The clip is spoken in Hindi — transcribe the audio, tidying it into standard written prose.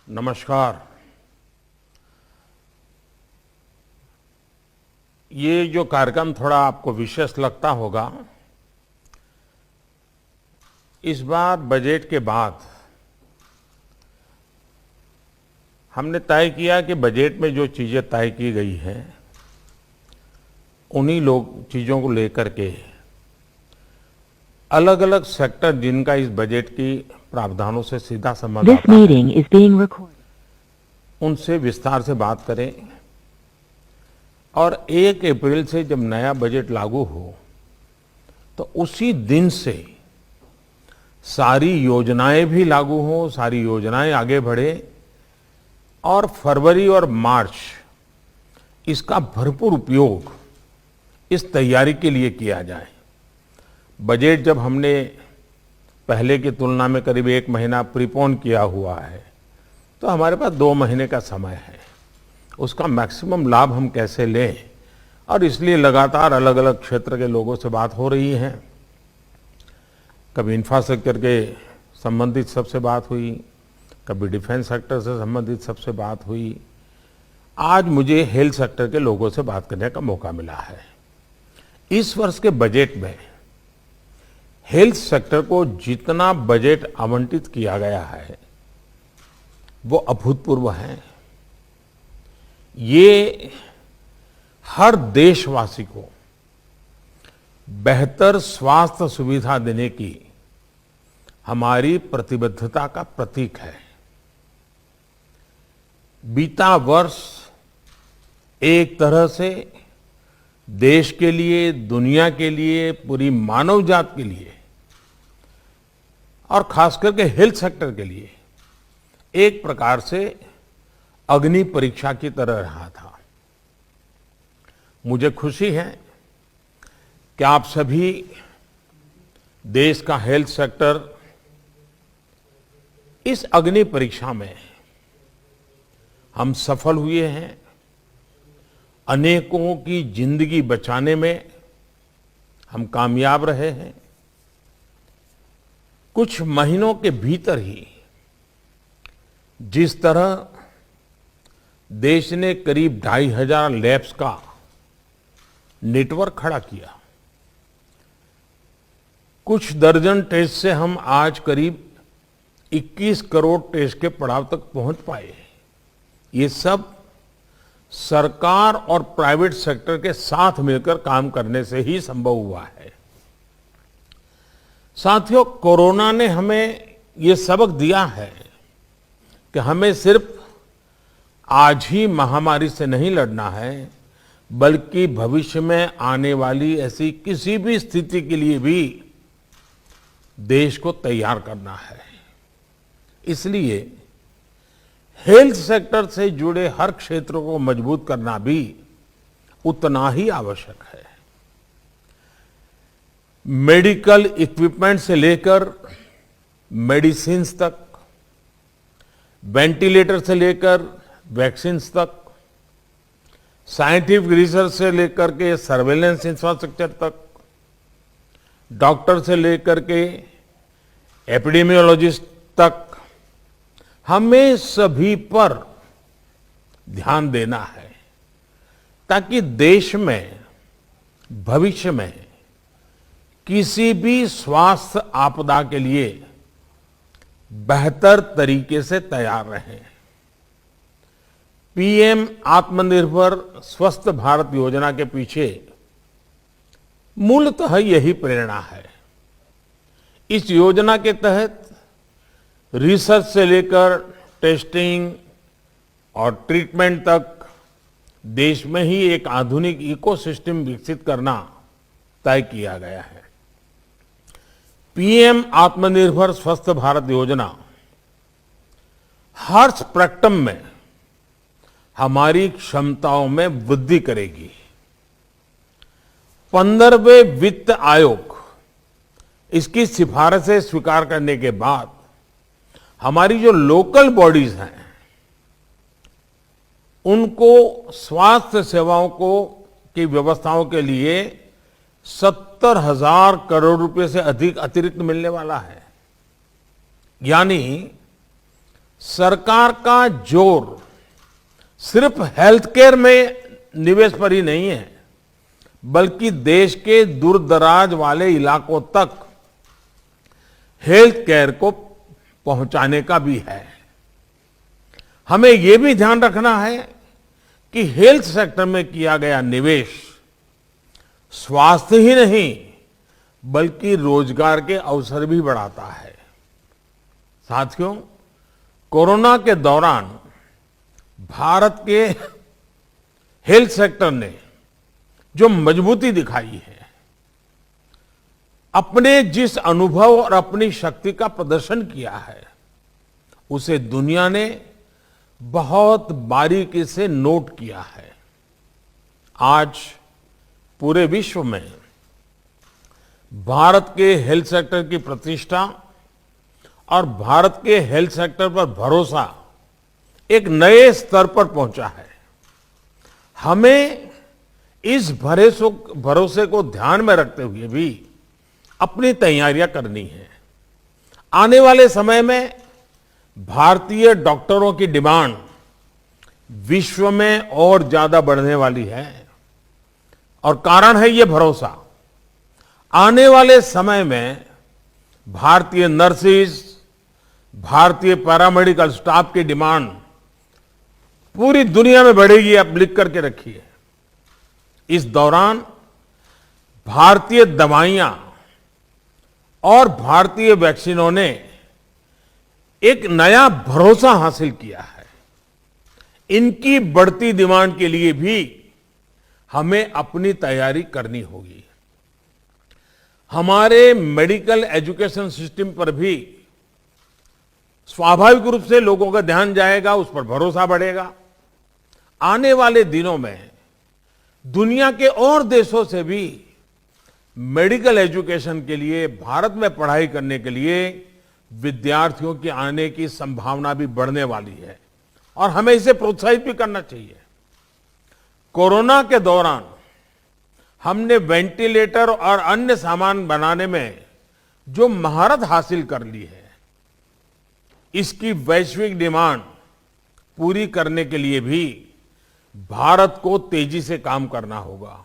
नमस्कार। ये जो कार्यक्रम थोड़ा आपको विशेष लगता होगा, इस बार बजट के बाद हमने तय किया कि बजट में जो चीजें तय की गई हैं, उन्हीं चीजों को लेकर के अलग अलग सेक्टर जिनका इस बजट की प्रावधानों से सीधा संबंध आता है, उनसे विस्तार से बात करें और 1 अप्रैल से जब नया बजट लागू हो तो उसी दिन से सारी योजनाएं भी लागू हों, सारी योजनाएं आगे बढ़े और फरवरी और मार्च इसका भरपूर उपयोग इस तैयारी के लिए किया जाए। बजट जब हमने पहले की तुलना में करीब 1 महीना प्रीपोन किया हुआ है, तो हमारे पास 2 महीने का समय है। उसका मैक्सिमम लाभ हम कैसे लें, और इसलिए लगातार अलग अलग क्षेत्र के लोगों से बात हो रही है। कभी इंफ्रास्ट्रक्चर के संबंधित सबसे बात हुई, कभी डिफेंस सेक्टर से संबंधित सबसे बात हुई। आज मुझे हेल्थ सेक्टर के लोगों से बात करने का मौका मिला है। इस वर्ष के बजट में हेल्थ सेक्टर को जितना बजट आवंटित किया गया है, वो अभूतपूर्व है। ये हर देशवासी को बेहतर स्वास्थ्य सुविधा देने की हमारी प्रतिबद्धता का प्रतीक है। बीता वर्ष एक तरह से देश के लिए, दुनिया के लिए, पूरी मानव जात के लिए और खास करके हेल्थ सेक्टर के लिए एक प्रकार से अग्नि परीक्षा की तरह रहा था। मुझे खुशी है कि आप सभी देश का हेल्थ सेक्टर इस अग्नि परीक्षा में हम सफल हुए हैं। अनेकों की जिंदगी बचाने में हम कामयाब रहे हैं। कुछ महीनों के भीतर ही जिस तरह देश ने करीब 2500 लैब्स का नेटवर्क खड़ा किया, कुछ दर्जन टेस्ट से हम आज करीब 21 करोड़ टेस्ट के पड़ाव तक पहुंच पाए। ये सब सरकार और प्राइवेट सेक्टर के साथ मिलकर काम करने से ही संभव हुआ है। साथियों, कोरोना ने हमें ये सबक दिया है कि हमें सिर्फ आज ही महामारी से नहीं लड़ना है, बल्कि भविष्य में आने वाली ऐसी किसी भी स्थिति के लिए भी देश को तैयार करना है। इसलिए हेल्थ सेक्टर से जुड़े हर क्षेत्र को मजबूत करना भी उतना ही आवश्यक है। मेडिकल इक्विपमेंट से लेकर मेडिसिन्स तक, वेंटिलेटर से लेकर वैक्सीन्स तक, साइंटिफिक रिसर्च से लेकर के सर्वेलेंस इंफ्रास्ट्रक्चर तक, डॉक्टर से लेकर के एपिडेमियोलॉजिस्ट तक, हमें सभी पर ध्यान देना है ताकि देश में भविष्य में किसी भी स्वास्थ्य आपदा के लिए बेहतर तरीके से तैयार रहें। पीएम आत्मनिर्भर स्वस्थ भारत योजना के पीछे मूलतः यही प्रेरणा है। इस योजना के तहत रिसर्च से लेकर टेस्टिंग और ट्रीटमेंट तक देश में ही एक आधुनिक इकोसिस्टम विकसित करना तय किया गया है। पीएम आत्मनिर्भर स्वस्थ भारत योजना हर स्पेक्ट्रम में हमारी क्षमताओं में वृद्धि करेगी। 15वें वित्त आयोग इसकी सिफारिशें स्वीकार करने के बाद हमारी जो लोकल बॉडीज हैं, उनको स्वास्थ्य सेवाओं की व्यवस्थाओं के लिए 70,000 करोड़ रुपए से अधिक अतिरिक्त मिलने वाला है। यानी सरकार का जोर सिर्फ हेल्थ केयर में निवेश पर ही नहीं है, बल्कि देश के दूर दराज वाले इलाकों तक हेल्थ केयर को पहुंचाने का भी है। हमें यह भी ध्यान रखना है कि हेल्थ सेक्टर में किया गया निवेश स्वास्थ्य ही नहीं बल्कि रोजगार के अवसर भी बढ़ाता है। साथियों, कोरोना के दौरान भारत के हेल्थ सेक्टर ने जो मजबूती दिखाई है, अपने जिस अनुभव और अपनी शक्ति का प्रदर्शन किया है, उसे दुनिया ने बहुत बारीकी से नोट किया है। आज पूरे विश्व में भारत के हेल्थ सेक्टर की प्रतिष्ठा और भारत के हेल्थ सेक्टर पर भरोसा एक नए स्तर पर पहुंचा है। हमें इस भरोसे को ध्यान में रखते हुए भी अपनी तैयारियां करनी है। आने वाले समय में भारतीय डॉक्टरों की डिमांड विश्व में और ज्यादा बढ़ने वाली है और कारण है ये भरोसा। आने वाले समय में भारतीय नर्सेज, भारतीय पैरामेडिकल स्टाफ की डिमांड पूरी दुनिया में बढ़ेगी, आप लिख करके रखिए। इस दौरान भारतीय दवाइयां और भारतीय वैक्सीनों ने एक नया भरोसा हासिल किया है। इनकी बढ़ती डिमांड के लिए भी हमें अपनी तैयारी करनी होगी। हमारे मेडिकल एजुकेशन सिस्टम पर भी स्वाभाविक रूप से लोगों का ध्यान जाएगा, उस पर भरोसा बढ़ेगा। आने वाले दिनों में दुनिया के और देशों से भी मेडिकल एजुकेशन के लिए, भारत में पढ़ाई करने के लिए विद्यार्थियों के आने की संभावना भी बढ़ने वाली है और हमें इसे प्रोत्साहित भी करना चाहिए। कोरोना के दौरान हमने वेंटिलेटर और अन्य सामान बनाने में जो महारत हासिल कर ली है, इसकी वैश्विक डिमांड पूरी करने के लिए भी भारत को तेजी से काम करना होगा।